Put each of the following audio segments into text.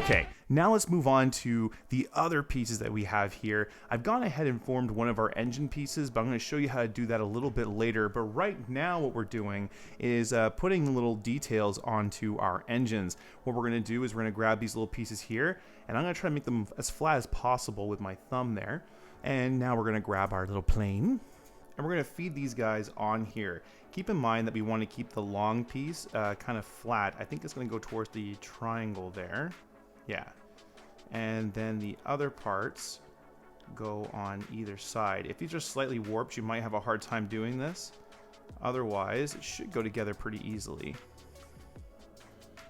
Okay, now let's move on to the other pieces that we have here. I've gone ahead and formed one of our engine pieces, but I'm going to show you how to do that a little bit later. But right now what we're doing is putting little details onto our engines. What we're going to do is we're going to grab these little pieces here, and I'm going to try to make them as flat as possible with my thumb there. And now we're going to grab our little plane, and we're going to feed these guys on here. Keep in mind that we want to keep the long piece kind of flat. I think it's going to go towards the triangle there. Yeah. And then the other parts go on either side. If these are slightly warped, you might have a hard time doing this. Otherwise, it should go together pretty easily.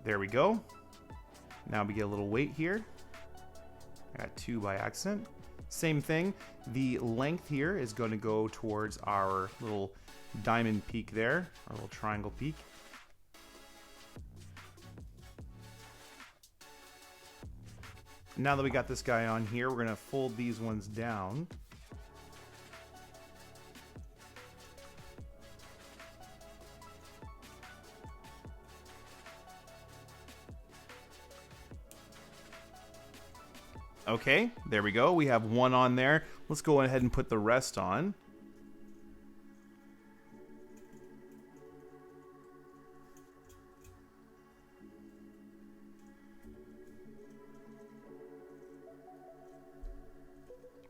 There we go. Now we get a little weight here. I got 2 by accident. Same thing. The length here is going to go towards our little diamond peak there, our little triangle peak. Now that we got this guy on here, we're going to fold these ones down. Okay, there we go. We have one on there. Let's go ahead and put the rest on.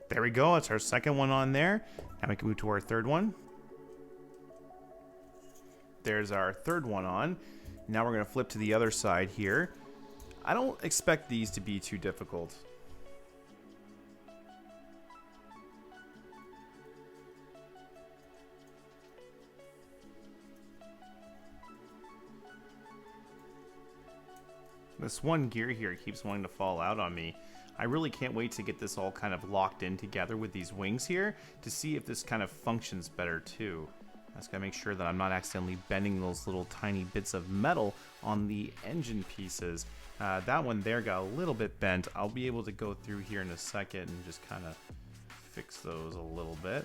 There we go. That's our second one on there. Now we can move to our third one. There's our third one on. Now we're going to flip to the other side here. I don't expect these to be too difficult. This one gear here keeps wanting to fall out on me. I really can't wait to get this all kind of locked in together with these wings here to see if this kind of functions better too. I just gotta make sure that I'm not accidentally bending those little tiny bits of metal on the engine pieces. That one there got a little bit bent. I'll be able to go through here in a second and just kind of fix those a little bit.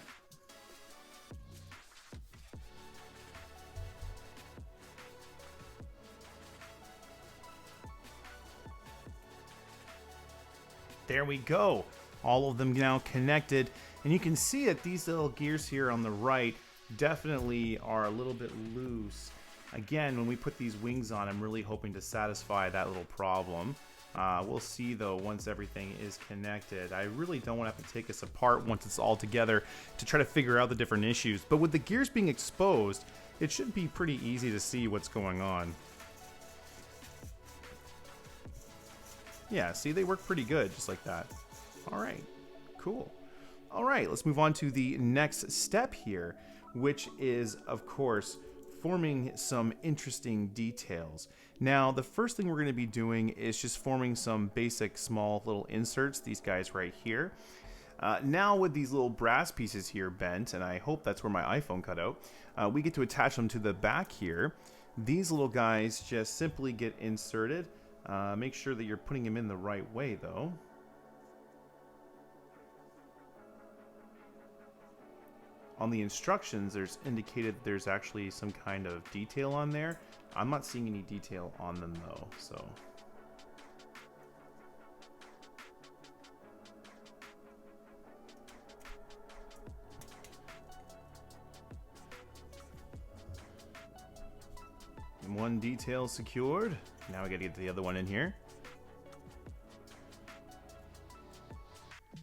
There we go. All of them now connected. And you can see that these little gears here on the right definitely are a little bit loose. Again, when we put these wings on, I'm really hoping to satisfy that little problem. We'll see though once everything is connected. I really don't want to have to take this apart once it's all together to try to figure out the different issues. But with the gears being exposed, it should be pretty easy to see what's going on. Yeah, see, they work pretty good, just like that. All right, cool. All right, let's move on to the next step here, which is, of course, forming some interesting details. Now, the first thing we're going to be doing is just forming some basic small little inserts, these guys right here. Now with these little brass pieces here bent, and I hope that's where my iPhone cut out, we get to attach them to the back here. These little guys just simply get inserted. Make sure that you're putting them in the right way, though. On the instructions, there's indicated there's actually some kind of detail on there. I'm not seeing any detail on them, though, so... One detail secured. Now we gotta get the other one in here.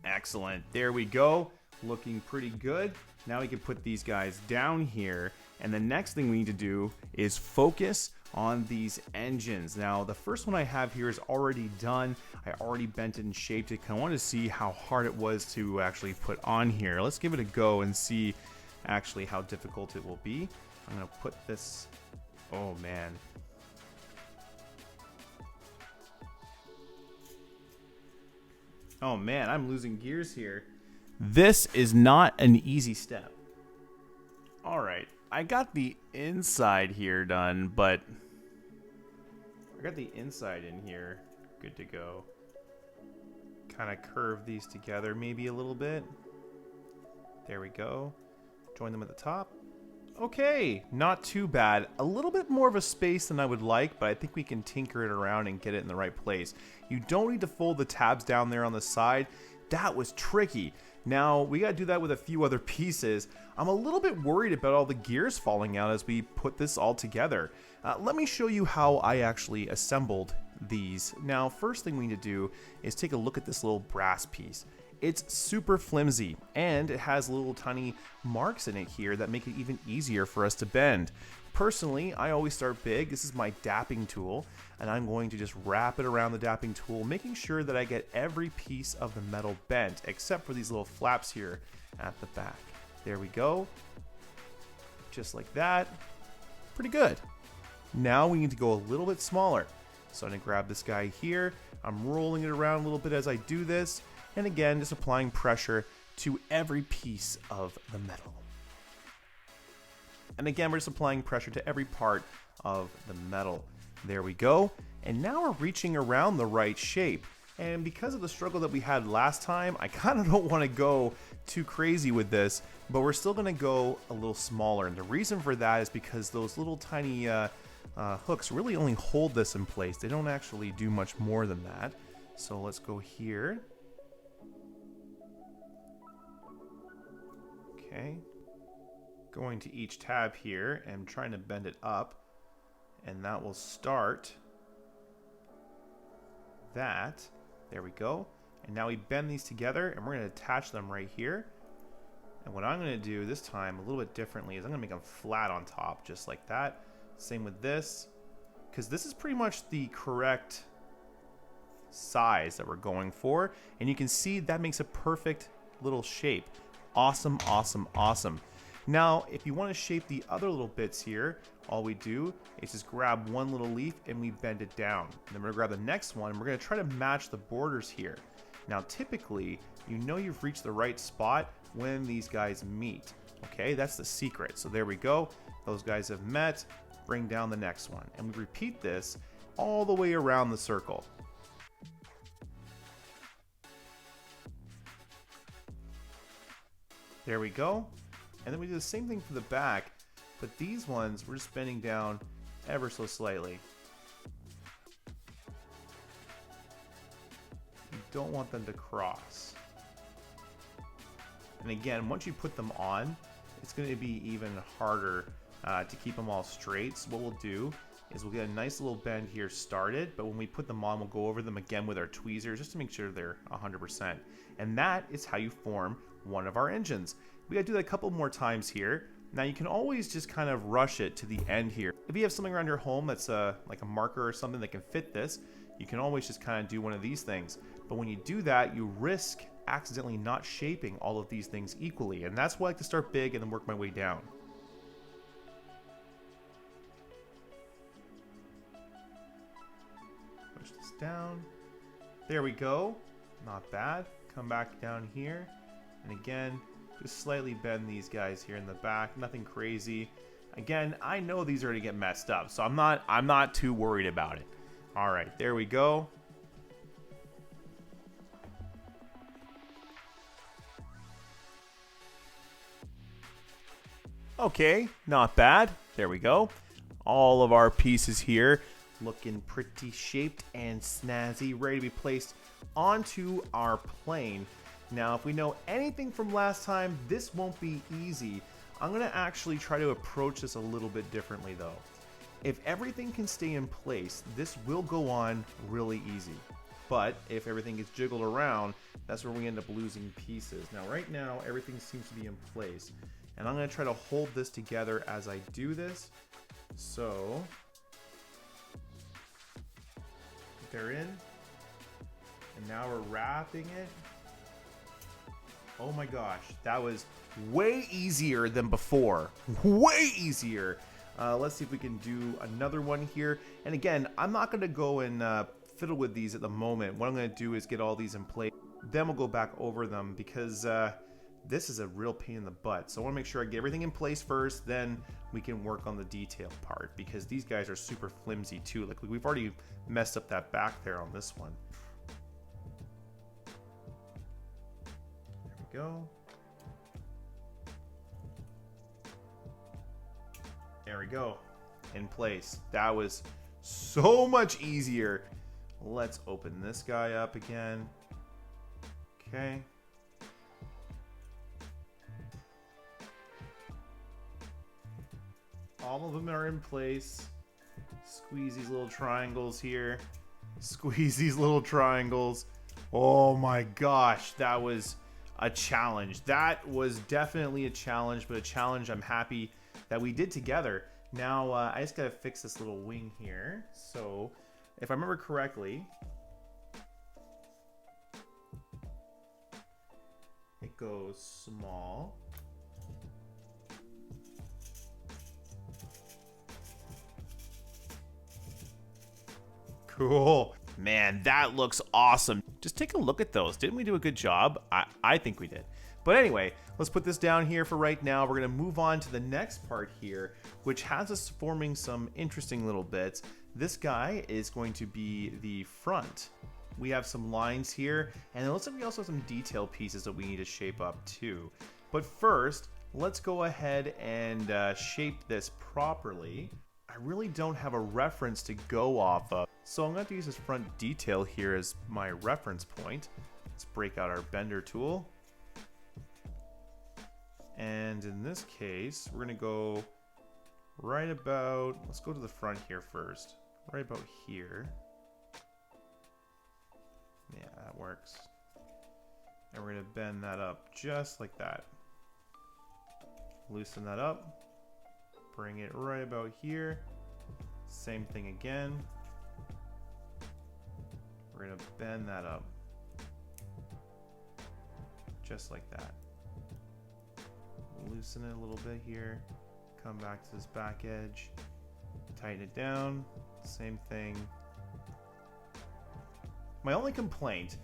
Excellent. There we go. Looking pretty good. Now we can put these guys down here. And the next thing we need to do is focus on these engines. Now, the first one I have here is already done. I already bent it and shaped it. I wanted to see how hard it was to actually put on here. Let's give it a go and see actually how difficult it will be. I'm gonna put this... Oh, man. Oh, man, I'm losing gears here. This is not an easy step. All right, I got the inside here done, but I got the inside in here. Good to go. Kind of curve these together maybe a little bit. There we go. Join them at the top. Okay, not too bad. A little bit more of a space than I would like, but I think we can tinker it around and get it in the right place. You don't need to fold the tabs down there on the side. That was tricky. Now, we gotta do that with a few other pieces. I'm a little bit worried about all the gears falling out as we put this all together. Let me show you how I actually assembled these. Now, first thing we need to do is take a look at this little brass piece. It's super flimsy, and it has little tiny marks in it here that make it even easier for us to bend. Personally, I always start big. This is my dapping tool, and I'm going to just wrap it around the dapping tool, making sure that I get every piece of the metal bent, except for these little flaps here at the back. There we go. Just like that. Pretty good. Now we need to go a little bit smaller. So I'm going to grab this guy here. I'm rolling it around a little bit as I do this. And again, just applying pressure to every piece of the metal. And again, we're just applying pressure to every part of the metal. There we go. And now we're reaching around the right shape. And because of the struggle that we had last time, I kind of don't want to go too crazy with this, but we're still going to go a little smaller. And the reason for that is because those little tiny hooks really only hold this in place. They don't actually do much more than that. So let's go here. Okay, going to each tab here and trying to bend it up, and that will start that. There we go. And now we bend these together, and we're going to attach them right here. And what I'm going to do this time a little bit differently is I'm going to make them flat on top, just like that. Same with this, because this is pretty much the correct size that we're going for. And you can see that makes a perfect little shape. Awesome, awesome, awesome. Now, if you want to shape the other little bits here, all we do is just grab one little leaf and we bend it down. And then we're going to grab the next one and we're going to try to match the borders here. Now, typically, you know you've reached the right spot when these guys meet. Okay, that's the secret. So there we go. Those guys have met. Bring down the next one. And we repeat this all the way around the circle. There we go. And then we do the same thing for the back, but these ones we're just bending down ever so slightly. You don't want them to cross. And again, once you put them on, it's going to be even harder to keep them all straight. So what we'll do is we'll get a nice little bend here started, but when we put them on, we'll go over them again with our tweezers just to make sure they're 100%. And that is how you form one of our engines. We gotta do that a couple more times here. Now you can always just kind of rush it to the end here. If you have something around your home that's like a marker or something that can fit this, you can always just kind of do one of these things. But when you do that, you risk accidentally not shaping all of these things equally. And that's why I like to start big and then work my way down. Push this down. There we go. Not bad. Come back down here. And again, just slightly bend these guys here in the back. Nothing crazy. Again, I know these are going to get messed up, so I'm not too worried about it. All right, there we go. Okay, not bad. There we go. All of our pieces here looking pretty shaped and snazzy, ready to be placed onto our plane. Now, if we know anything from last time, this won't be easy. I'm going to actually try to approach this a little bit differently though. If everything can stay in place, this will go on really easy. But if everything gets jiggled around, that's where we end up losing pieces. Now, right now, everything seems to be in place. And I'm going to try to hold this together as I do this. So, they're in. And now we're wrapping it. Oh my gosh, that was way easier than before. Way easier. Let's see if we can do another one here. And again, I'm not going to go and fiddle with these at the moment. What I'm going to do is get all these in place. Then we'll go back over them because this is a real pain in the butt. So I want to make sure I get everything in place first, then we can work on the detail part because these guys are super flimsy too. Like we've already messed up that back there on this one. There we go. There we go. In place. That was so much easier. Let's open this guy up again. Okay. All of them are in place. Squeeze these little triangles here. Squeeze these little triangles. Oh my gosh, that was a challenge. That was definitely a challenge, but a challenge I'm happy that we did together. Now, I just gotta fix this little wing here. So, if I remember correctly, it goes small. Cool. Man, that looks awesome. Just take a look at those. Didn't we do a good job? I think we did. But anyway, let's put this down here for right now. We're going to move on to the next part here, which has us forming some interesting little bits. This guy is going to be the front. We have some lines here, and it looks like we also have some detail pieces that we need to shape up too. But first, let's go ahead and shape this properly. I really don't have a reference to go off of, so I'm going to have to use this front detail here as my reference point. Let's break out our bender tool. And in this case, we're going to go right about, let's go to the front here first. Right about here. Yeah, that works. And we're going to bend that up just like that. Loosen that up. Bring it right about here. Same thing again. We're going to bend that up. Just like that. Loosen it a little bit here. Come back to this back edge. Tighten it down. Same thing. My only complaint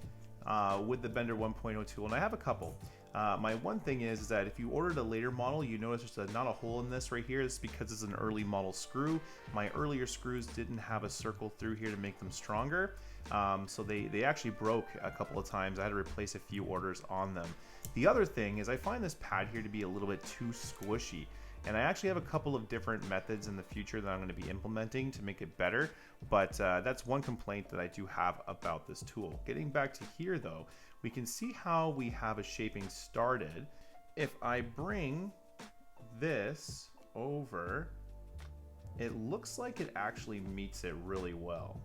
with the Bender 1.0 tool, and I have a couple. My one thing is that if you ordered a later model, you notice there's not a hole in this right here. It's because it's an early model screw. My earlier screws didn't have a circle through here to make them stronger. So they actually broke a couple of times. I had to replace a few orders on them. The other thing is I find this pad here to be a little bit too squishy. And I actually have a couple of different methods in the future that I'm going to be implementing to make it better. But that's one complaint that I do have about this tool. Getting back to here though, we can see how we have a shaping started. If I bring this over, it looks like it actually meets it really well.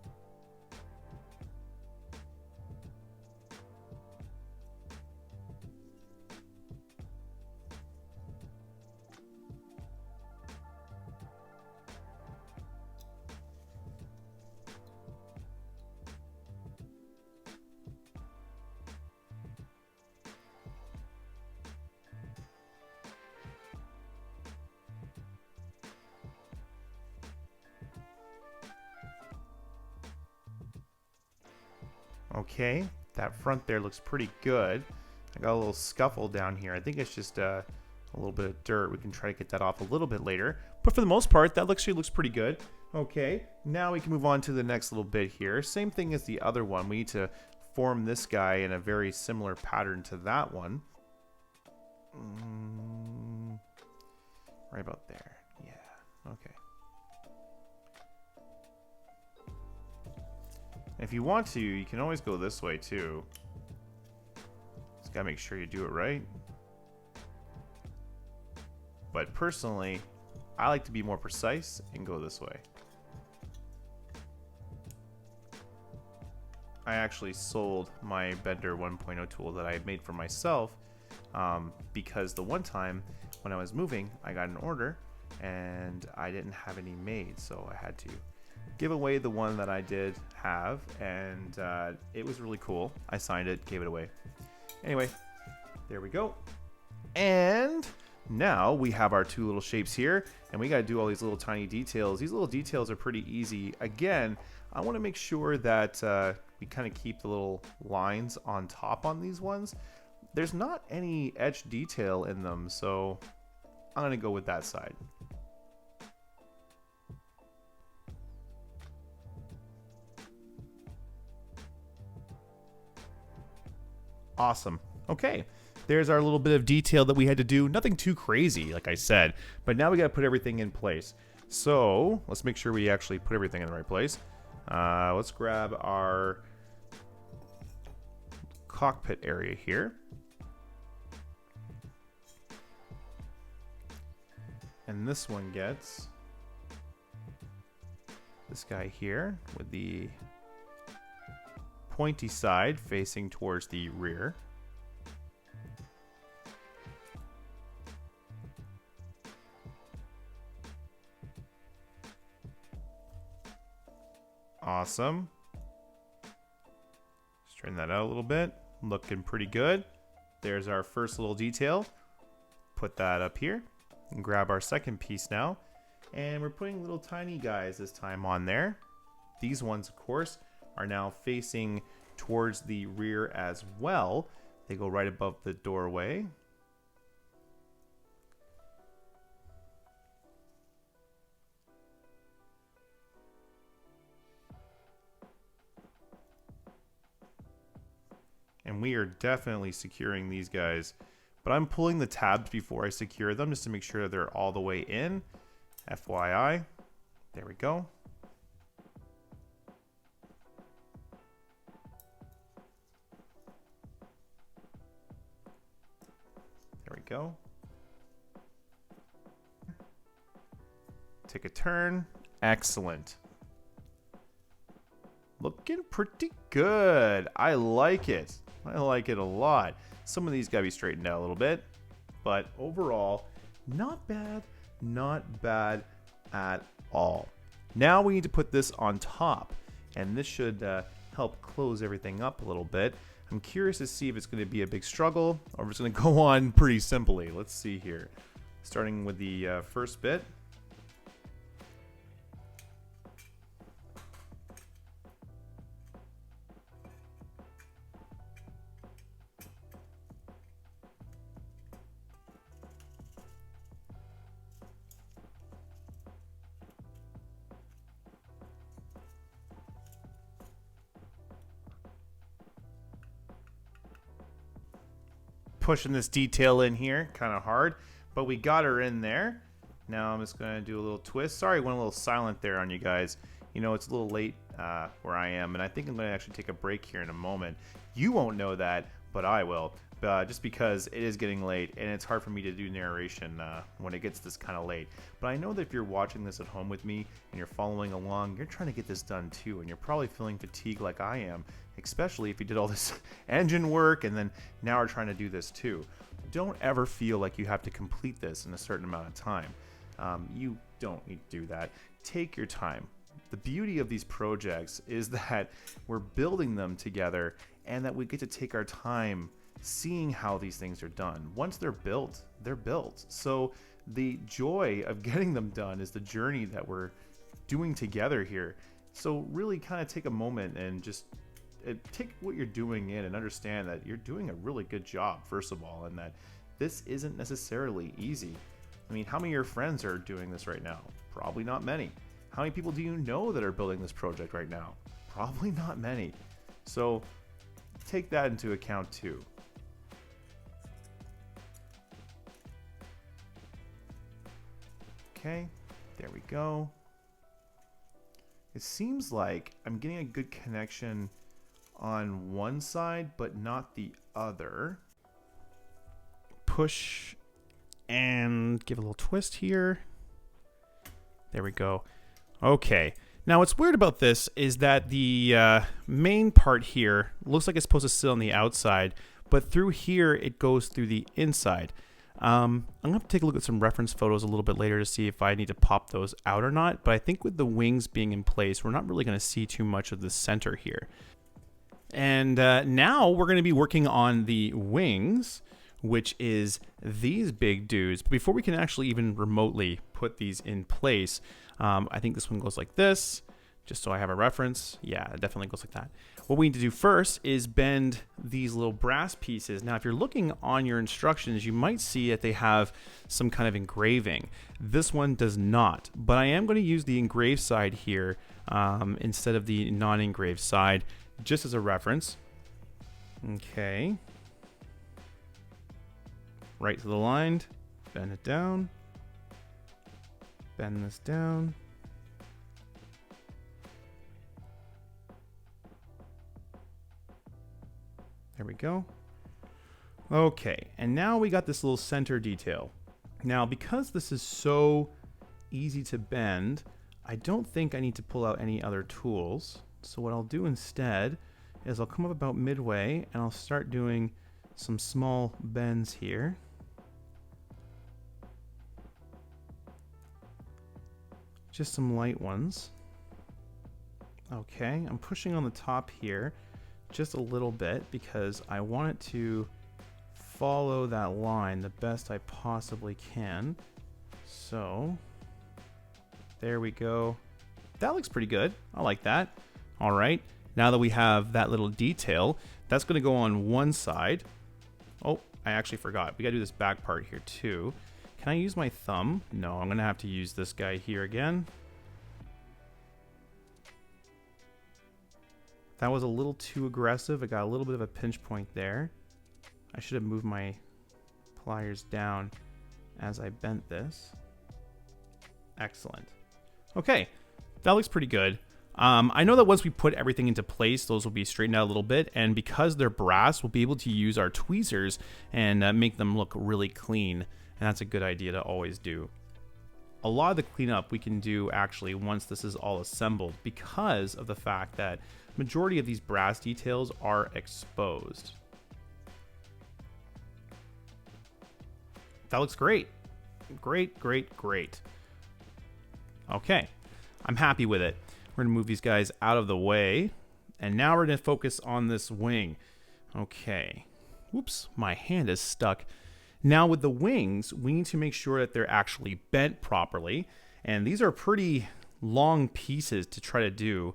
Okay, that front there looks pretty good. I got a little scuffle down here. I think it's just a little bit of dirt. We can try to get that off a little bit later. But for the most part, that actually looks pretty good. Okay, now we can move on to the next little bit here. Same thing as the other one. We need to form this guy in a very similar pattern to that one. Right about there. Yeah, okay. If you want to, you can always go this way too. Just gotta make sure you do it right. But personally, I like to be more precise and go this way. I actually sold my Bender 1.0 tool that I had made for myself because the one time when I was moving, I got an order and I didn't have any made, so I had to give away the one that I did have, and it was really cool. I signed it, gave it away. Anyway, there we go. And now we have our two little shapes here, and we got to do all these little tiny details. These little details are pretty easy. Again, I want to make sure that we kind of keep the little lines on top on these ones. There's not any edge detail in them, so I'm going to go with that side. Awesome. Okay, there's our little bit of detail that we had to do. Nothing too crazy, like I said, but now we got to put everything in place. So let's make sure we actually put everything in the right place. Let's grab our cockpit area here. And this one gets this guy here with the pointy side facing towards the rear. Awesome. Straighten that out a little bit. Looking pretty good. There's our first little detail. Put that up here and grab our second piece now. And we're putting little tiny guys this time on there. These ones, of course, are now facing towards the rear as well. They go right above the doorway. And we are definitely securing these guys, but I'm pulling the tabs before I secure them just to make sure that they're all the way in. FYI. There we go. There we go. Take a turn. Excellent. Looking pretty good. I like it. I like it a lot. Some of these gotta be straightened out a little bit, but overall, not bad. Not bad at all. Now we need to put this on top, and this should help close everything up a little bit. I'm curious to see if it's going to be a big struggle or if it's going to go on pretty simply. Let's see here. Starting with the first bit. Pushing this detail in here, kind of hard, but we got her in there. Now I'm just gonna do a little twist. Sorry, went a little silent there on you guys. You know, it's a little late where I am, and I think I'm gonna actually take a break here in a moment. You won't know that, but I will, just because it is getting late, and it's hard for me to do narration when it gets this kind of late. But I know that if you're watching this at home with me, and you're following along, you're trying to get this done too, and you're probably feeling fatigued like I am, especially if you did all this engine work and then now are trying to do this too. Don't ever feel like you have to complete this in a certain amount of time. You don't need to do that. Take your time. The beauty of these projects is that we're building them together and that we get to take our time seeing how these things are done. Once they're built, they're built. So the joy of getting them done is the journey that we're doing together here. So really kind of take a moment and just take what you're doing in and understand that you're doing a really good job, first of all, and that this isn't necessarily easy. I mean, how many of your friends are doing this right now? Probably not many. How many people do you know that are building this project right now? Probably not many. So take that into account too. Okay, there we go. It seems like I'm getting a good connection on one side, but not the other. Push and give a little twist here. There we go. Okay. Now what's weird about this is that the main part here looks like it's supposed to sit on the outside, but through here it goes through the inside. I'm going to take a look at some reference photos a little bit later to see if I need to pop those out or not, but I think with the wings being in place, we're not really going to see too much of the center here. And now we're going to be working on the wings, which is these big dudes. But before we can actually even remotely put these in place, I think this one goes like this, just so I have a reference. Yeah, it definitely goes like that. What we need to do first is bend these little brass pieces. Now, if you're looking on your instructions, you might see that they have some kind of engraving. This one does not, but I am going to use the engraved side here instead of the non-engraved side, just as a reference. Okay. Right to the line, bend it down. bend this down. There we go. Okay, and now we got this little center detail. Now, because this is so easy to bend, I don't think I need to pull out any other tools. So what I'll do instead is I'll come up about midway and I'll start doing some small bends here. Just some light ones. Okay, I'm pushing on the top here just a little bit because I want it to follow that line the best I possibly can. So there we go. That looks pretty good. I like that. All right, now that we have that little detail, that's going to go on one side. Oh, I actually forgot. We got to do this back part here too. Can I use my thumb? No, I'm going to have to use this guy here again. That was a little too aggressive. I got a little bit of a pinch point there. I should have moved my pliers down as I bent this. Excellent. Okay, that looks pretty good. I know that once we put everything into place, those will be straightened out a little bit, and because they're brass, we'll be able to use our tweezers and make them look really clean, and that's a good idea to always do. A lot of the cleanup we can do actually once this is all assembled because of the fact that majority of these brass details are exposed. That looks great. Great, great, great. Okay, I'm happy with it. We're gonna move these guys out of the way. And now we're gonna focus on this wing. Okay. Whoops, my hand is stuck. Now with the wings, we need to make sure that they're actually bent properly. And these are pretty long pieces to try to do.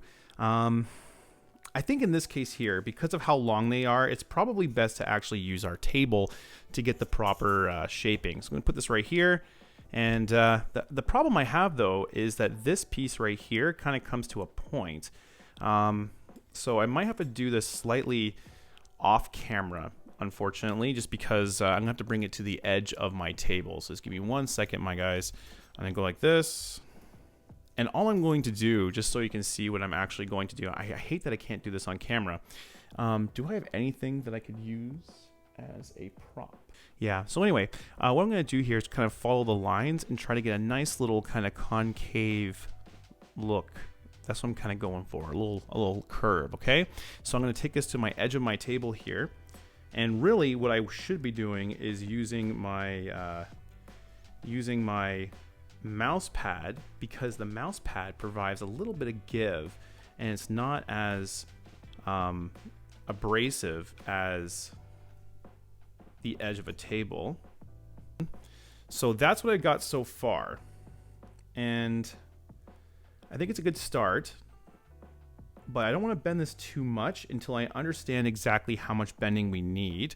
I think in this case here, because of how long they are, it's probably best to actually use our table to get the proper shaping. So I'm going to put this right here. And the problem I have, though, is that this piece right here kind of comes to a point. So I might have to do this slightly off camera, unfortunately, just because I'm going to have to bring it to the edge of my table. So just give me 1 second, my guys. I'm going to go like this. And all I'm going to do, just so you can see what I'm actually going to do, I hate that I can't do this on camera. Do I have anything that I could use as a prop? Yeah, so anyway, what I'm going to do here is kind of follow the lines and try to get a nice little kind of concave look. That's what I'm kind of going for, a little curve, okay? So I'm going to take this to my edge of my table here. And really what I should be doing is using my mouse pad, because the mouse pad provides a little bit of give and it's not as abrasive as the edge of a table. So that's what I got so far, and I think it's a good start, but I don't want to bend this too much until I understand exactly how much bending we need.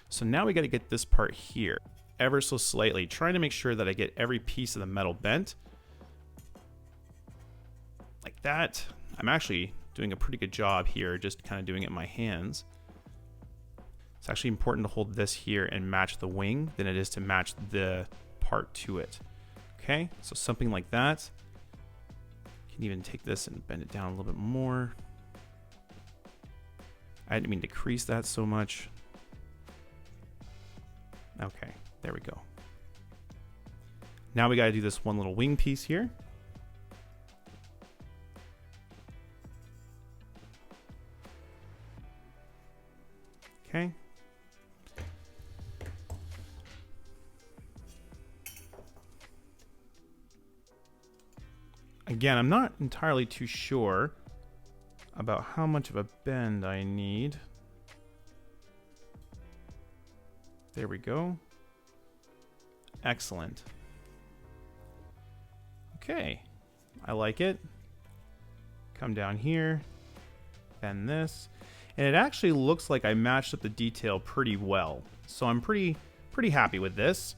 So now we got to get this part here ever so slightly, trying to make sure that I get every piece of the metal bent like that. I'm actually doing a pretty good job here, just kind of doing it in my hands. It's actually important to hold this here and match the wing than it is to match the part to it. Okay, so something like that. You can even take this and bend it down a little bit more. I didn't mean to crease that so much. Okay, there we go. Now we got to do this one little wing piece here. Okay. Again, I'm not entirely too sure about how much of a bend I need. There we go. Excellent. Okay, I like it. Come down here, bend this. And it actually looks like I matched up the detail pretty well. So I'm pretty happy with this.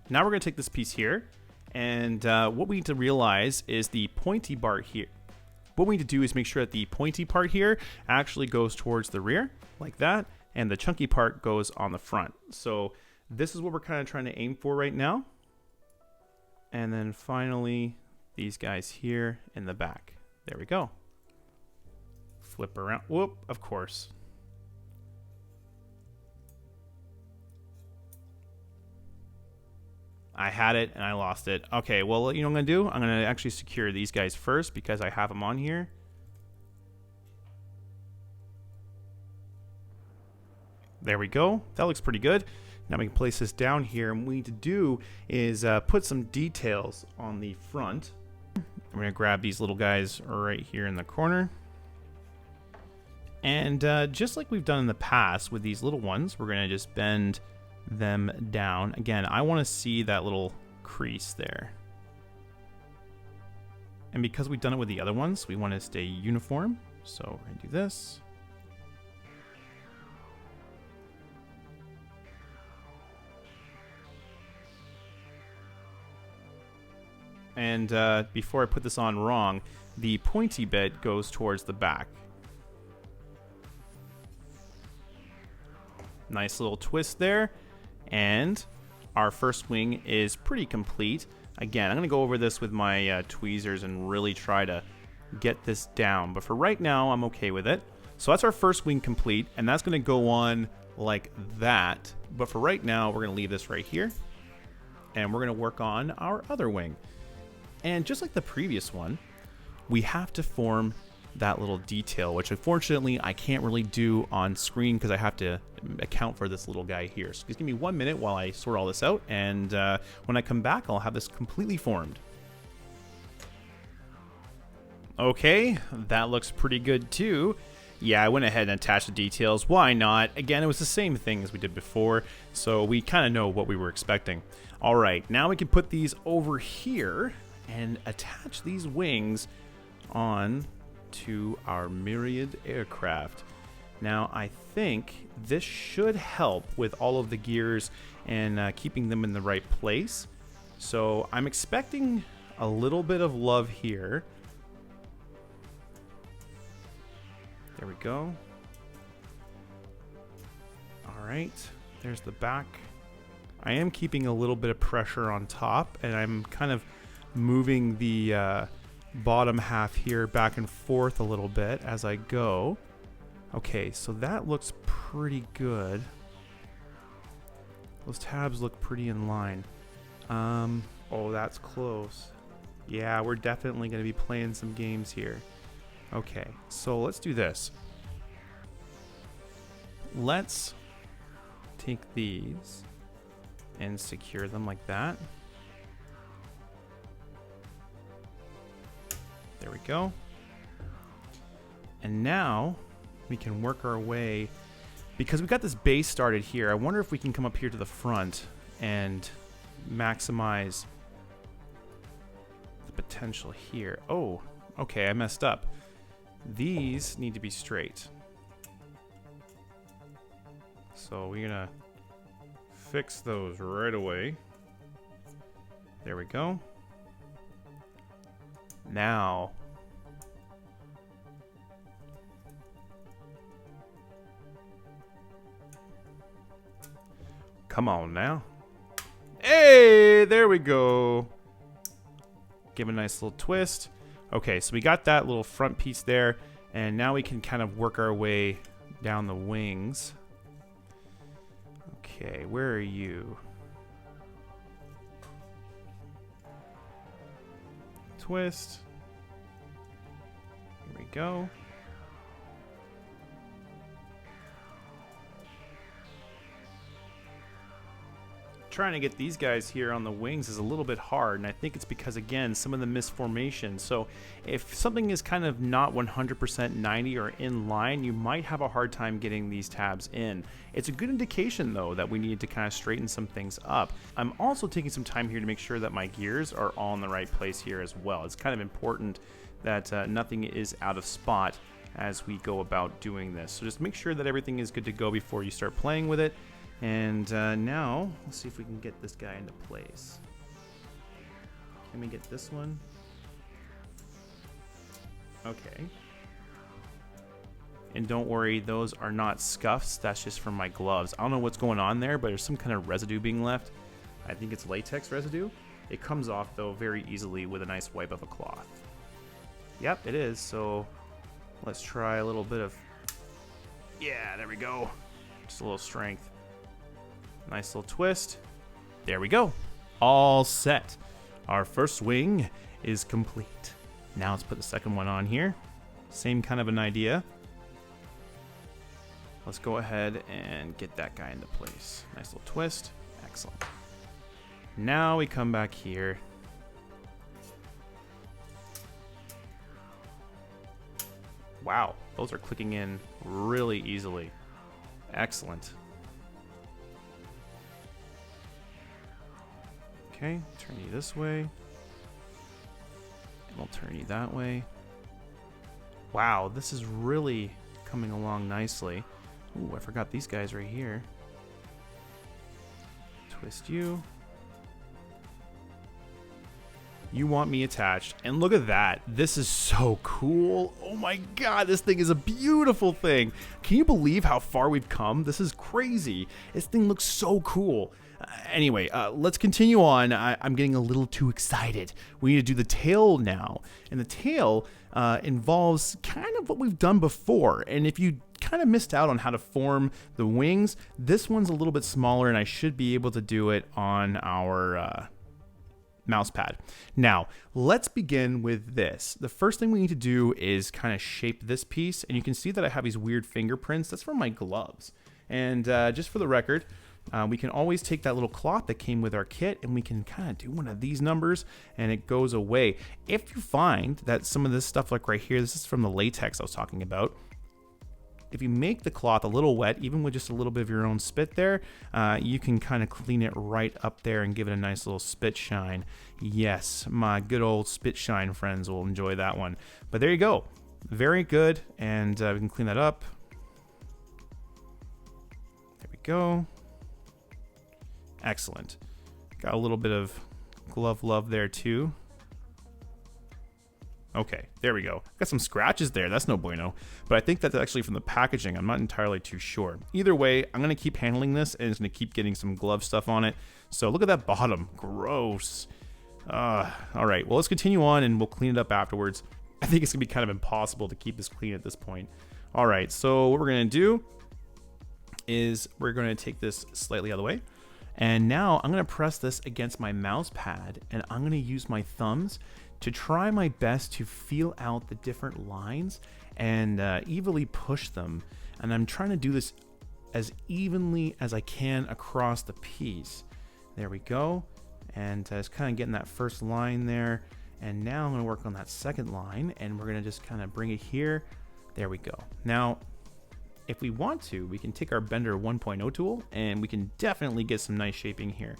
Now we're gonna take this piece here, and what we need to realize is the pointy part here. What we need to do is make sure that the pointy part here actually goes towards the rear, like that, and the chunky part goes on the front. So this is what we're kind of trying to aim for right now. And then finally, these guys here in the back. There we go. Flip around. Whoop, of course. I had it and I lost it. Okay, well, you know what I'm going to do? I'm going to actually secure these guys first because I have them on here. There we go. That looks pretty good. Now we can place this down here, and what we need to do is put some details on the front. I'm going to grab these little guys right here in the corner. And just like we've done in the past with these little ones, we're going to just bend them down. Again, I want to see that little crease there. And because we've done it with the other ones, we want to stay uniform. So we're going to do this. And before I put this on wrong, the pointy bit goes towards the back. Nice little twist there. And our first wing is pretty complete. Again, I'm going to go over this with my tweezers and really try to get this down. But for right now, I'm okay with it. So that's our first wing complete, and that's going to go on like that. But for right now, we're going to leave this right here. And we're going to work on our other wing. And just like the previous one, we have to form that little detail, which unfortunately I can't really do on screen because I have to account for this little guy here. So just give me 1 minute while I sort all this out, and when I come back, I'll have this completely formed. Okay, that looks pretty good too. Yeah, I went ahead and attached the details. Why not? Again, it was the same thing as we did before, so we kind of know what we were expecting. All right, now we can put these over here and attach these wings on to our Myriad aircraft. Now, I think this should help with all of the gears and keeping them in the right place. So I'm expecting a little bit of love here. There we go. All right, there's the back. I am keeping a little bit of pressure on top, and I'm kind of moving the bottom half here back and forth a little bit as I go. Okay, so that looks pretty good. Those tabs look pretty in line. Oh, that's close. Yeah, we're definitely going to be playing some games here. Okay, so let's do this. Let's take these and secure them like that. There we go. And now we can work our way, because we got this base started here. I wonder if we can come up here to the front and maximize the potential here. Oh, okay, I messed up. These need to be straight. So we're gonna fix those right away. There we go. Now, come on now. Hey, there we go. Give a nice little twist. Okay, so we got that little front piece there, and now we can kind of work our way down the wings. Okay, where are you? Twist. Here we go. Trying to get these guys here on the wings is a little bit hard, and I think it's because, again, some of the misformation. So if something is kind of not 100% 90 or in line, you might have a hard time getting these tabs in. It's a good indication, though, that we need to kind of straighten some things up. I'm also taking some time here to make sure that my gears are all in the right place here as well. It's kind of important that nothing is out of spot as we go about doing this. So just make sure that everything is good to go before you start playing with it. And now, let's see if we can get this guy into place. Can we get this one? Okay. And don't worry, those are not scuffs. That's just from my gloves. I don't know what's going on there, but there's some kind of residue being left. I think it's latex residue. It comes off, though, very easily with a nice wipe of a cloth. Yep, it is. So let's try a little bit of... Yeah, there we go. Just a little strength. Nice little twist. There we go. All set. Our first wing is complete. Now let's put the second one on here. Same kind of an idea. Let's go ahead and get that guy into place. Nice little twist. Excellent. Now we come back here. Wow, those are clicking in really easily. Excellent. Okay, turn you this way. And we'll turn you that way. Wow, this is really coming along nicely. Ooh, I forgot these guys right here. Twist you. You want me attached. And look at that. This is so cool. Oh my god, this thing is a beautiful thing. Can you believe how far we've come? This is crazy. This thing looks so cool. Anyway, let's continue on. I'm getting a little too excited. We need to do the tail now. And the tail involves kind of what we've done before. And if you kind of missed out on how to form the wings, this one's a little bit smaller, and I should be able to do it on our mouse pad. Now, let's begin with this. The first thing we need to do is kind of shape this piece, and you can see that I have these weird fingerprints. That's from my gloves. And just for the record, we can always take that little cloth that came with our kit, and we can kind of do one of these numbers, and it goes away. If you find that some of this stuff, like right here, this is from the latex I was talking about. If you make the cloth a little wet, even with just a little bit of your own spit there, you can kind of clean it right up there and give it a nice little spit shine. Yes, my good old spit shine friends will enjoy that one. But there you go. Very good. And we can clean that up. There we go. Excellent. Got a little bit of glove love there too. Okay, there we go. Got some scratches there. That's no bueno. But I think that's actually from the packaging. I'm not entirely too sure. Either way, I'm going to keep handling this, and it's going to keep getting some glove stuff on it. So look at that bottom. Gross. All right, well, let's continue on, and we'll clean it up afterwards. I think it's going to be kind of impossible to keep this clean at this point. All right, so what we're going to do is we're going to take this slightly out of the way. And now I'm going to press this against my mouse pad, and I'm going to use my thumbs to try my best to feel out the different lines and evenly push them. And I'm trying to do this as evenly as I can across the piece. There we go. And it's kind of getting that first line there. And now I'm going to work on that second line, and we're going to just kind of bring it here. There we go. Now, if we want to, we can take our Bender 1.0 tool, and we can definitely get some nice shaping here.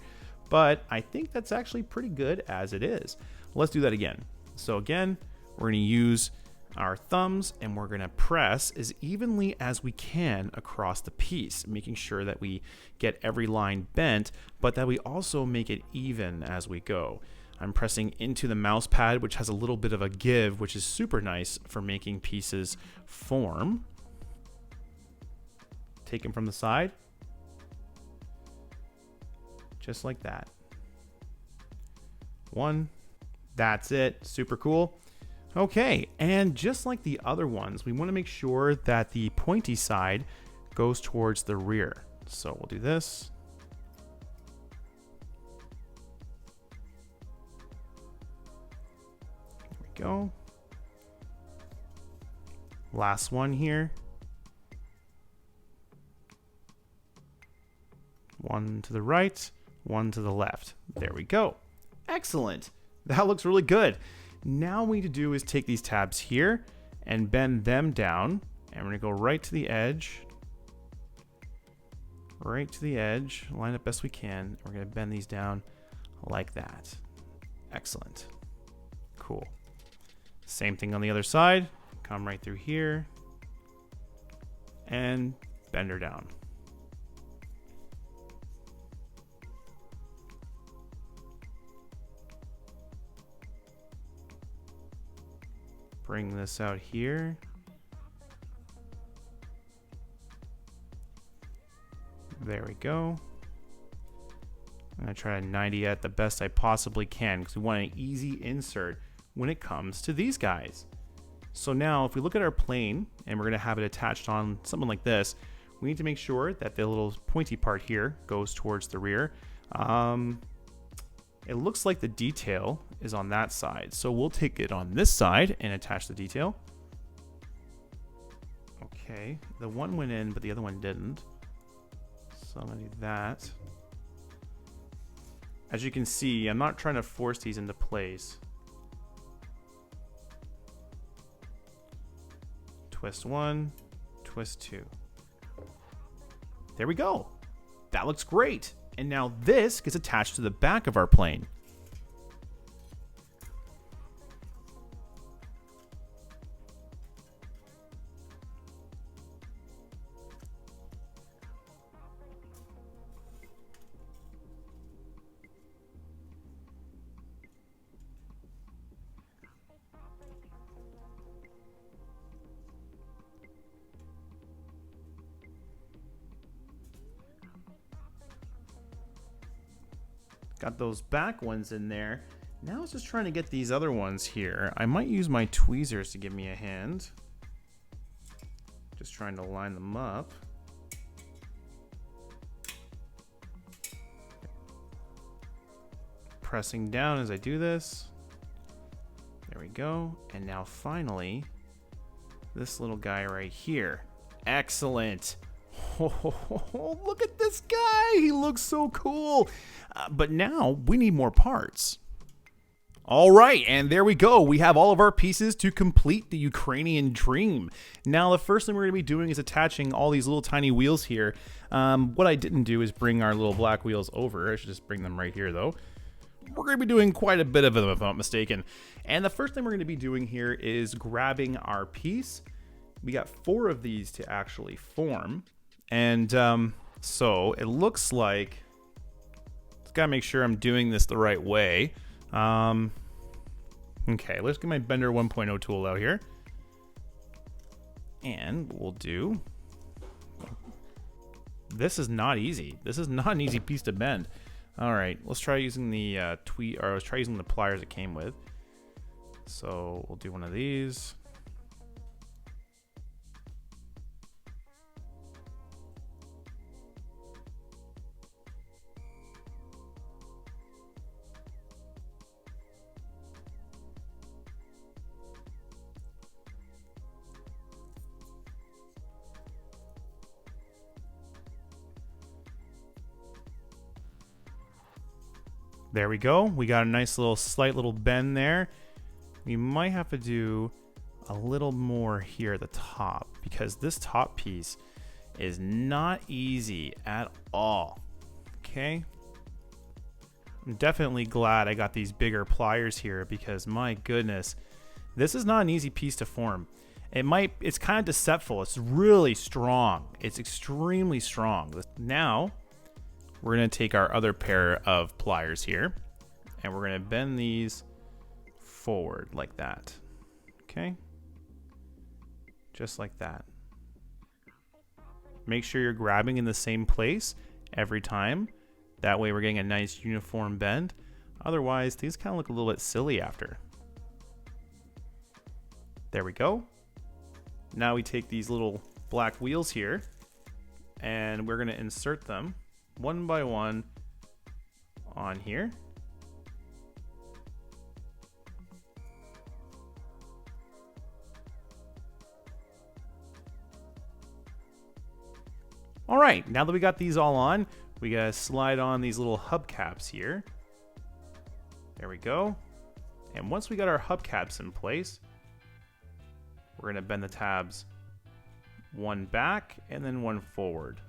But I think that's actually pretty good as it is. Let's do that again. So again, we're going to use our thumbs, and we're going to press as evenly as we can across the piece, making sure that we get every line bent, but that we also make it even as we go. I'm pressing into the mouse pad, which has a little bit of a give, which is super nice for making pieces form. Take them from the side. Just like that. One. That's it. Super cool. Okay, and just like the other ones, we want to make sure that the pointy side goes towards the rear. So we'll do this. There we go. Last one here. One to the right, one to the left. There we go. Excellent. That looks really good. Now what we need to do is take these tabs here and bend them down. And we're going to go right to the edge. Right to the edge. Line up best we can. We're going to bend these down like that. Excellent. Cool. Same thing on the other side. Come right through here. And bend her down. Bring this out here. There we go. I'm going to try to 90 it the best I possibly can because we want an easy insert when it comes to these guys. So now if we look at our plane and we're going to have it attached on something like this, we need to make sure that the little pointy part here goes towards the rear. It looks like the detail is on that side. So we'll take it on this side and attach the detail. Okay, the one went in, but the other one didn't. So I'm going to do that. As you can see, I'm not trying to force these into place. Twist one, twist two. There we go. That looks great. And now this gets attached to the back of our plane. Got those back ones in there. Now I was just trying to get these other ones here. I might use my tweezers to give me a hand. Just trying to line them up. Pressing down as I do this. There we go. And now finally, this little guy right here. Excellent. Oh, look at this guy. He looks so cool. But now we need more parts. All right, and there we go. We have all of our pieces to complete the Ukrainian dream. Now, the first thing we're going to be doing is attaching all these little tiny wheels here. What I didn't do is bring our little black wheels over. I should just bring them right here, though. We're going to be doing quite a bit of them, if I'm not mistaken. And the first thing we're going to be doing here is grabbing our piece. We got 4 of these to actually form. And so it looks like, just gotta make sure I'm doing this the right way. Okay, let's get my Bender 1.0 tool out here. And we'll do, this is not easy. This is not an easy piece to bend. All right, let's try using the let's try using the pliers it came with. So we'll do one of these. There we go. We got a nice little slight little bend there. We might have to do a little more here at the top because this top piece is not easy at all. Okay. I'm definitely glad I got these bigger pliers here because my goodness, this is not an easy piece to form. It's kind of deceitful. It's really strong. It's extremely strong. Now, we're going to take our other pair of pliers here and we're going to bend these forward like that. Okay? Just like that. Make sure you're grabbing in the same place every time. That way we're getting a nice uniform bend. Otherwise, these kind of look a little bit silly after. There we go. Now we take these little black wheels here and we're going to insert them one by one on here. All right, now that we got these all on, we gotta slide on these little hubcaps here. There we go. And once we got our hubcaps in place, we're gonna bend the tabs one back and then one forward.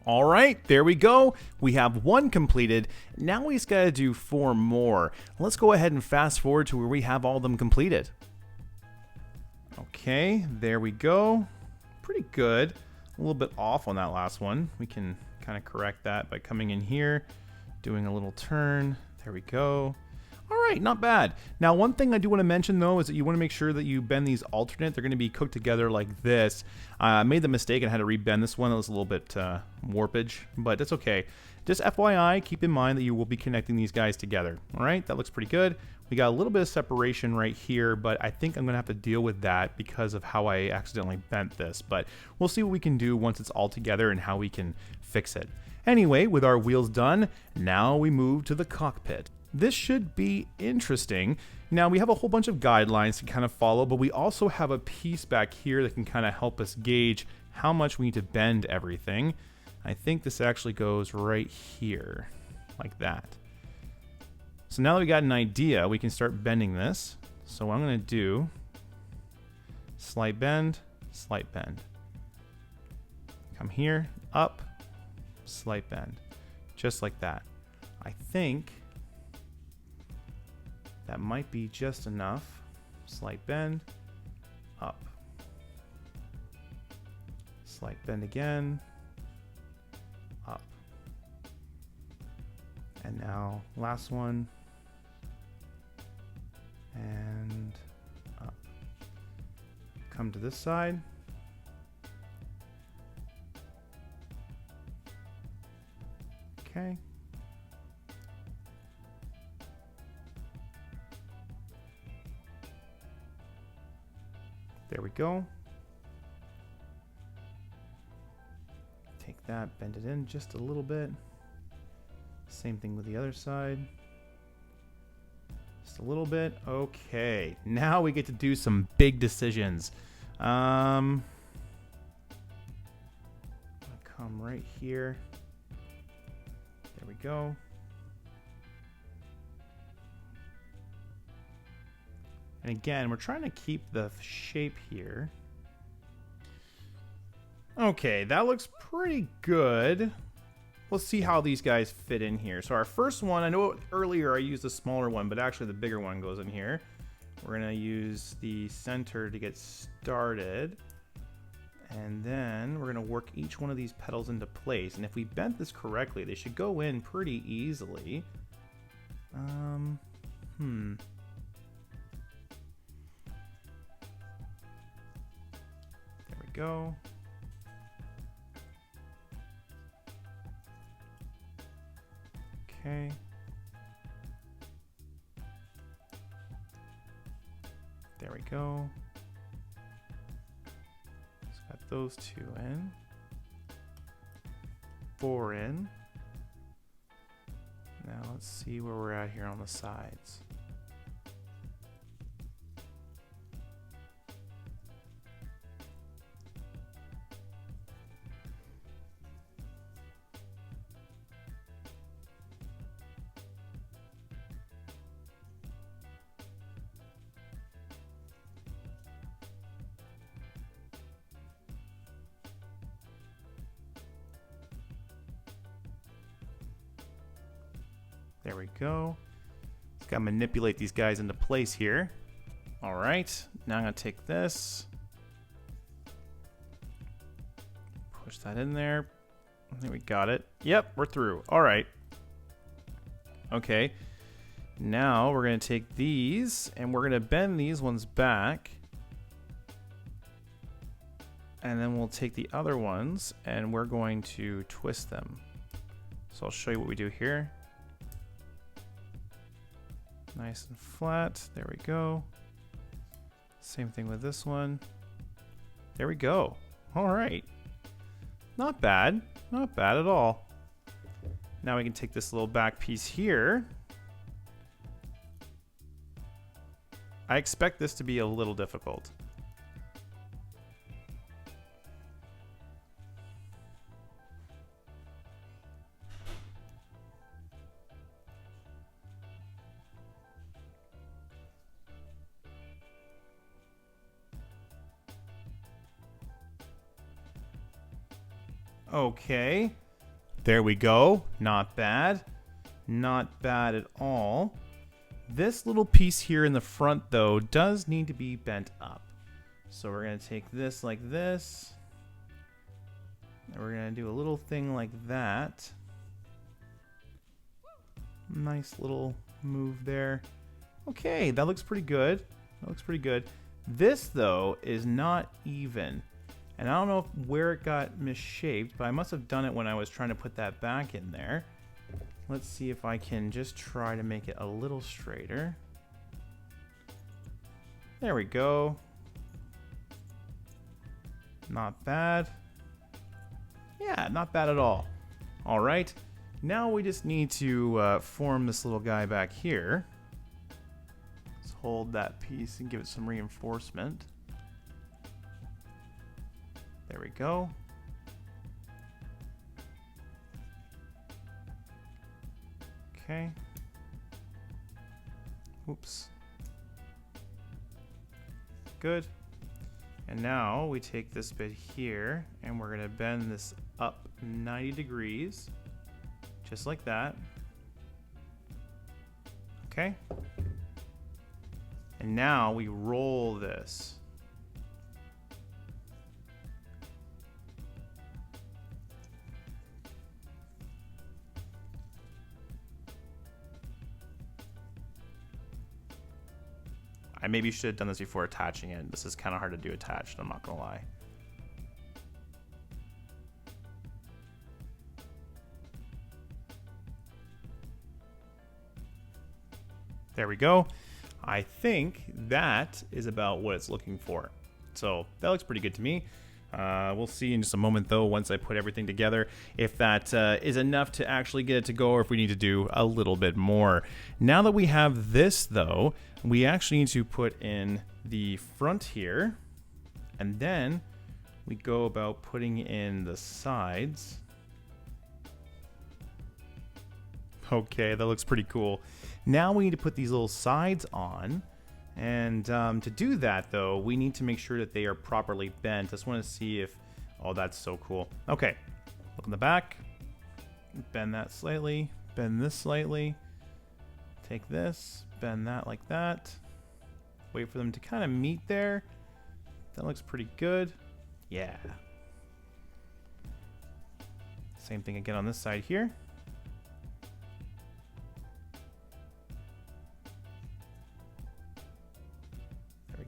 All right, there we go. We have one completed. Now we just gotta do 4 more. Let's go ahead and fast forward to where we have all of them completed. Okay, there we go. Pretty good. A little bit off on that last one. We can kind of correct that by coming in here, doing a little turn. There we go. All right, not bad. Now, one thing I do want to mention, though, is that you want to make sure that you bend these alternate. They're going to be cooked together like this. I made the mistake and had to rebend this one. It was a little bit warpage, but that's okay. Just FYI, keep in mind that you will be connecting these guys together. All right, that looks pretty good. We got a little bit of separation right here, but I think I'm going to have to deal with that because of how I accidentally bent this. But we'll see what we can do once it's all together and how we can fix it. Anyway, with our wheels done, now we move to the cockpit. This should be interesting. Now, we have a whole bunch of guidelines to kind of follow, but we also have a piece back here that can kind of help us gauge how much we need to bend everything. I think this actually goes right here, like that. So now that we got an idea, we can start bending this. So what I'm going to do, slight bend, come here, up, slight bend, just like that. I think that might be just enough. Slight bend, up, slight bend again, up, and now last one, and up. Come to this side. Okay. There we go. Take that, bend it in just a little bit. Same thing with the other side. Just a little bit. Okay, now we get to do some big decisions. Come right here. There we go. And again, we're trying to keep the shape here. Okay, that looks pretty good. Let's see how these guys fit in here. So our first one, I know earlier I used a smaller one, but actually the bigger one goes in here. We're gonna use the center to get started. And then we're gonna work each one of these pedals into place. And if we bent this correctly, they should go in pretty easily. There we go. Okay. There we go. Let's got those two in. 4 in. Now let's see where we're at here on the sides. There we go. Just gotta manipulate these guys into place here. All right, now I'm gonna take this, push that in there. I think we got it. Yep, we're through. All right. Okay, now we're gonna take these and we're gonna bend these ones back. And then we'll take the other ones and we're going to twist them. So I'll show you what we do here. Nice and flat. There we go. Same thing with this one. There we go. All right. Not bad. Not bad at all. Now we can take this little back piece here. I expect this to be a little difficult. Okay, there we go. Not bad. Not bad at all. This little piece here in the front, though, does need to be bent up. So we're going to take this like this. And we're going to do a little thing like that. Nice little move there. Okay, that looks pretty good. That looks pretty good. This, though, is not even. And I don't know where it got misshaped, but I must have done it when I was trying to put that back in there. Let's see if I can just try to make it a little straighter. There we go. Not bad. Yeah, not bad at all. All right. Now we just need to form this little guy back here. Let's hold that piece and give it some reinforcement. There we go. Okay. Oops. Good. And now we take this bit here and we're going to bend this up 90 degrees. Just like that. Okay. And now we roll this. I maybe should have done this before attaching it. This is kind of hard to do attached, I'm not gonna lie. There we go. I think that is about what it's looking for. So that looks pretty good to me. We'll see in just a moment, though, once I put everything together, if that is enough to actually get it to go or if we need to do a little bit more. Now that we have this, though, we actually need to put in the front here, and then we go about putting in the sides. Okay, that looks pretty cool. Now we need to put these little sides on. And to do that, though, we need to make sure that they are properly bent. I just want to see if... Oh, that's so cool. Okay, look in the back. Bend that slightly. Bend this slightly. Take this. Bend that like that. Wait for them to kind of meet there. That looks pretty good. Yeah. Same thing again on this side here.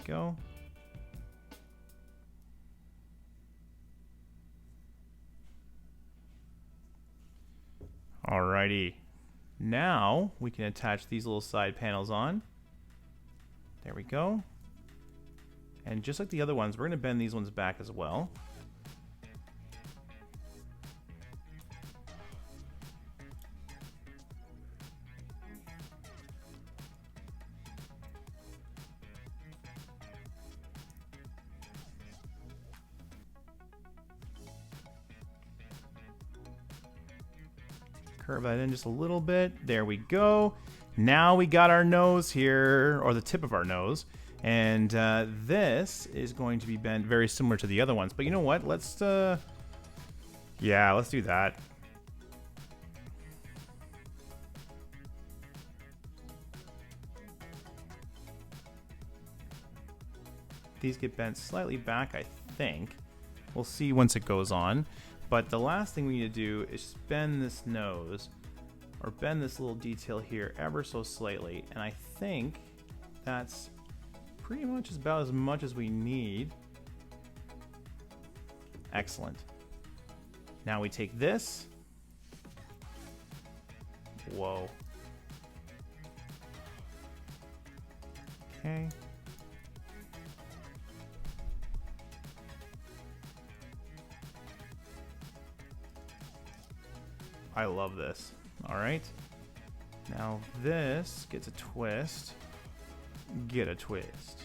Go. Alrighty. Now we can attach these little side panels on. There we go. And just like the other ones, we're going to bend these ones back as well. Curve that in just a little bit. There we go. Now we got our nose here, or the tip of our nose. And this is going to be bent very similar to the other ones. But you know what? Let's, yeah, let's do that. These get bent slightly back, I think. We'll see once it goes on. But the last thing we need to do is bend this nose, or bend this little detail here ever so slightly. And I think that's pretty much about as much as we need. Excellent. Now we take this. Whoa. Okay. I love this. All right. Now this gets a twist. Get a twist.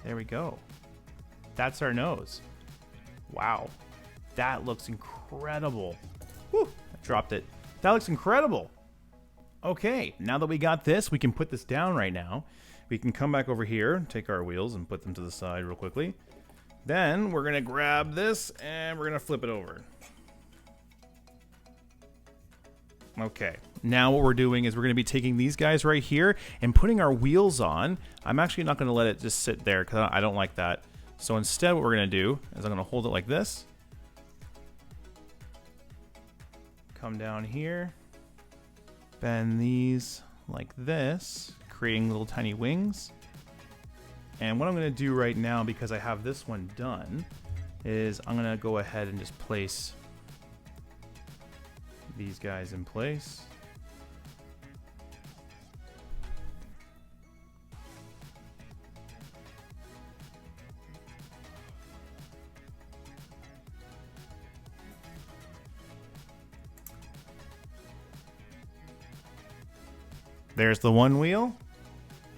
There we go. That's our nose. Wow. That looks incredible. Whew, I dropped it. That looks incredible. Okay, now that we got this, we can put this down right now. We can come back over here, take our wheels and put them to the side real quickly. Then we're gonna grab this and we're gonna flip it over. Okay, now what we're doing is we're going to be taking these guys right here and putting our wheels on. I'm actually not going to let it just sit there because I don't like that. So instead what we're going to do is I'm going to hold it like this. Come down here. Bend these like this, creating little tiny wings. And what I'm going to do right now, because I have this one done, is I'm going to go ahead and just place these guys in place. There's the one wheel.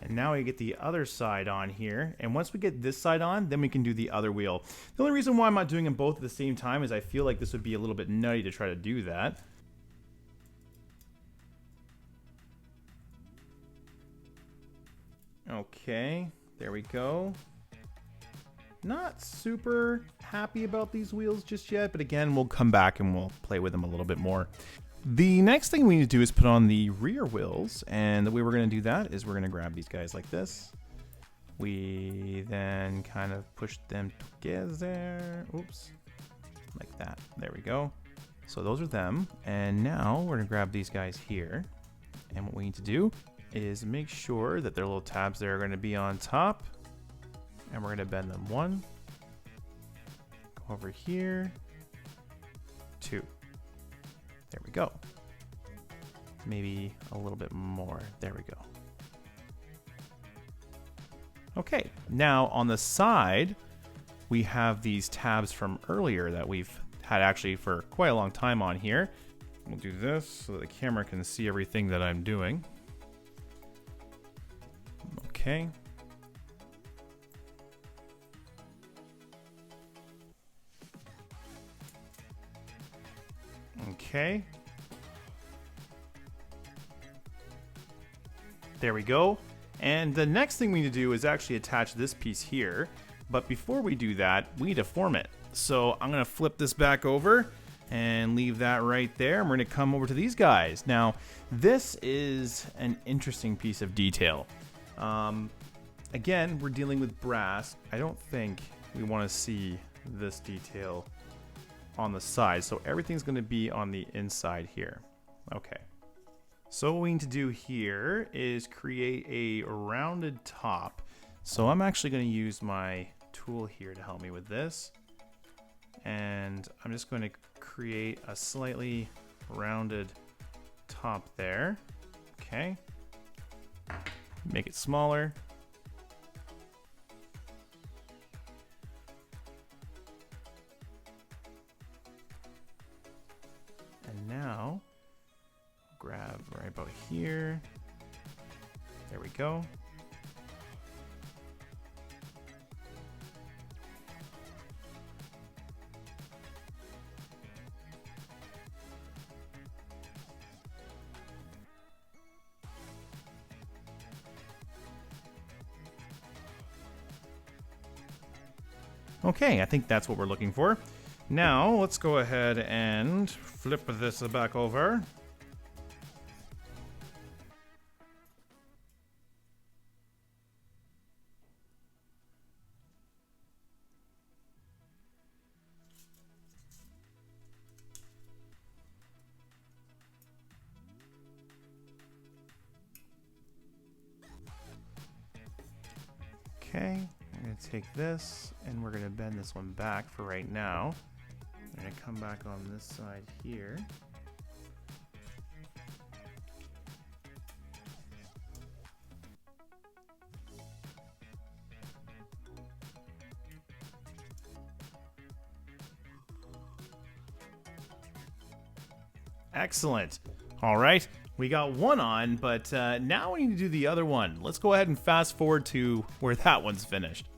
And now we get the other side on here. And once we get this side on, then we can do the other wheel. The only reason why I'm not doing them both at the same time is I feel like this would be a little bit nutty to try to do that. Okay, there we go. Not super happy about these wheels just yet, but again, we'll come back and we'll play with them a little bit more. The next thing we need to do is put on the rear wheels, and the way we're going to do that is we're going to grab these guys like this. We then kind of push them together. Oops, like that. There we go. So those are them, and now we're going to grab these guys here, and what we need to do is make sure that their little tabs there are going to be on top, and we're going to bend them 1, go over here, 2. There we go. Maybe a little bit more. There we go. Okay, now on the side, we have these tabs from earlier that we've had actually for quite a long time on here. We'll do this so that the camera can see everything that I'm doing. Okay. Okay. There we go. And the next thing we need to do is actually attach this piece here. But before we do that, we need to form it. So I'm going to flip this back over and leave that right there. And we're going to come over to these guys. Now, this is an interesting piece of detail. Again, we're dealing with brass. I don't think we want to see this detail on the side. So everything's going to be on the inside here. Okay. So what we need to do here is create a rounded top. So I'm actually going to use my tool here to help me with this. And I'm just going to create a slightly rounded top there. Okay. Make it smaller. And now, grab right about here. There we go. Okay, I think that's what we're looking for. Now, let's go ahead and flip this back over. Okay, I'm going to take this and we're going to bend this one back for right now. I'm going to come back on this side here. Excellent. All right. We got one on, but now we need to do the other one. Let's go ahead and fast forward to where that one's finished.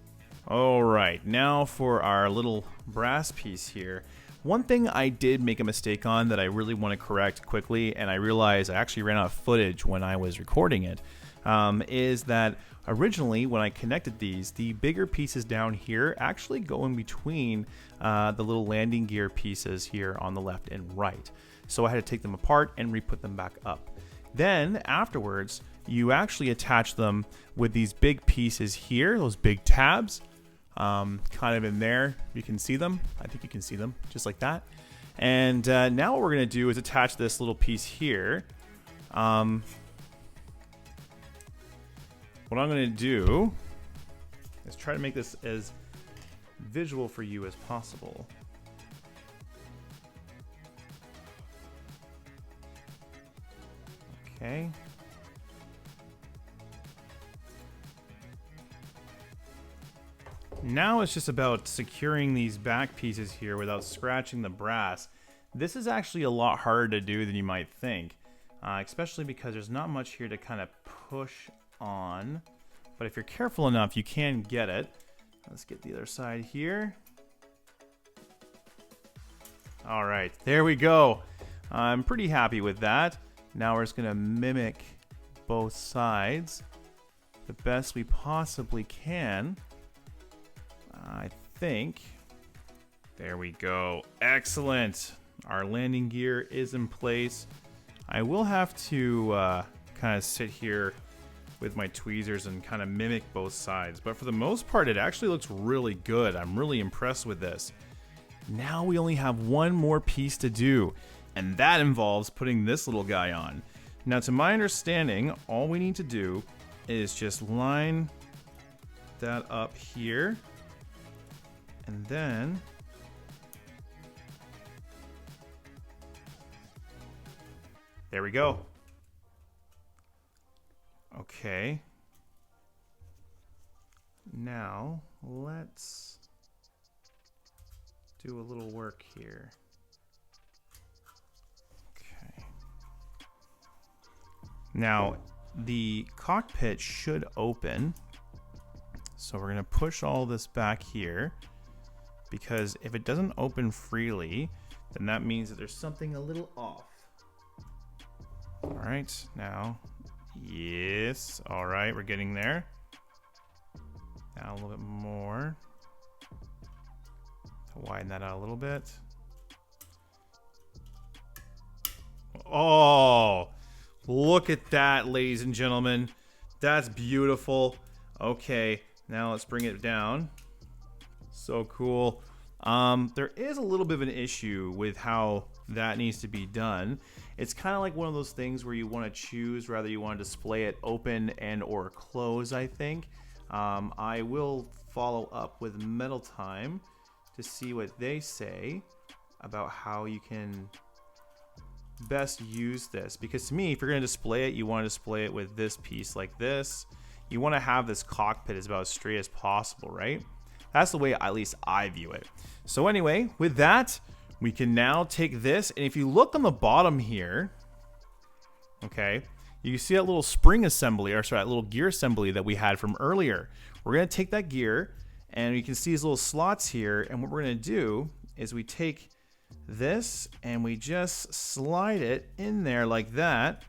All right, now for our little brass piece here. One thing I did make a mistake on that I really want to correct quickly, and I realized I actually ran out of footage when I was recording it. is that originally when I connected these, the bigger pieces down here actually go in between the little landing gear pieces here on the left and right. So I had to take them apart and re-put them back up. Then afterwards, you actually attach them with these big pieces here, those big tabs, kind of in there. You can see them. I think you can see them just like that. And now what we're going to do is attach this little piece here. What I'm going to do is try to make this as visual for you as possible. Okay. Now it's just about securing these back pieces here without scratching the brass. This is actually a lot harder to do than you might think, especially because there's not much here to kind of push on. But if you're careful enough, you can get it. Let's get the other side here. All right, there we go. I'm pretty happy with that. Now we're just gonna mimic both sides the best we possibly can. I think. There we go. Excellent. Our landing gear is in place. I will have to kind of sit here with my tweezers and kind of mimic both sides. But for the most part, it actually looks really good. I'm really impressed with this. Now we only have one more piece to do, and that involves putting this little guy on. Now, to my understanding, all we need to do is just line that up here. And then there we go. Okay. Now let's do a little work here. Okay. Now the cockpit should open. So we're going to push all this back here. Because if it doesn't open freely, then that means that there's something a little off. All right, now, yes, all right, we're getting there. Now a little bit more. Widen that out a little bit. Oh, look at that, ladies and gentlemen. That's beautiful. Okay, now let's bring it down. So cool. There is a little bit of an issue with how that needs to be done. It's kind of like one of those things where you want to choose whether you want to display it open and or close, I think. I will follow up with Metal Time to see what they say about how you can best use this. Because to me, if you're going to display it, you want to display it with this piece like this. You want to have this cockpit as about as straight as possible, right? That's the way at least I view it. So anyway, with that, we can now take this, and if you look on the bottom here, okay, you can see that little spring assembly, or sorry, that little gear assembly that we had from earlier. We're going to take that gear, and you can see these little slots here, and what we're going to do is we take this, and we just slide it in there like that,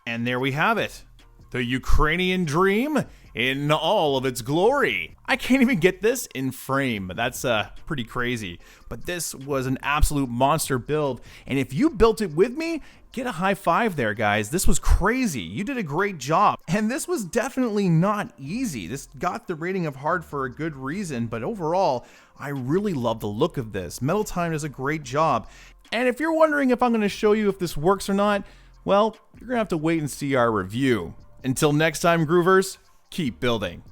and there we have it. The Ukrainian dream in all of its glory. I can't even get this in frame. That's pretty crazy. But this was an absolute monster build. And if you built it with me, get a high five there, guys. This was crazy. You did a great job. And this was definitely not easy. This got the rating of hard for a good reason. But overall, I really love the look of this. Metal Time does a great job. And if you're wondering if I'm going to show you if this works or not, well, you're going to have to wait and see our review. Until next time, Groovers, keep building.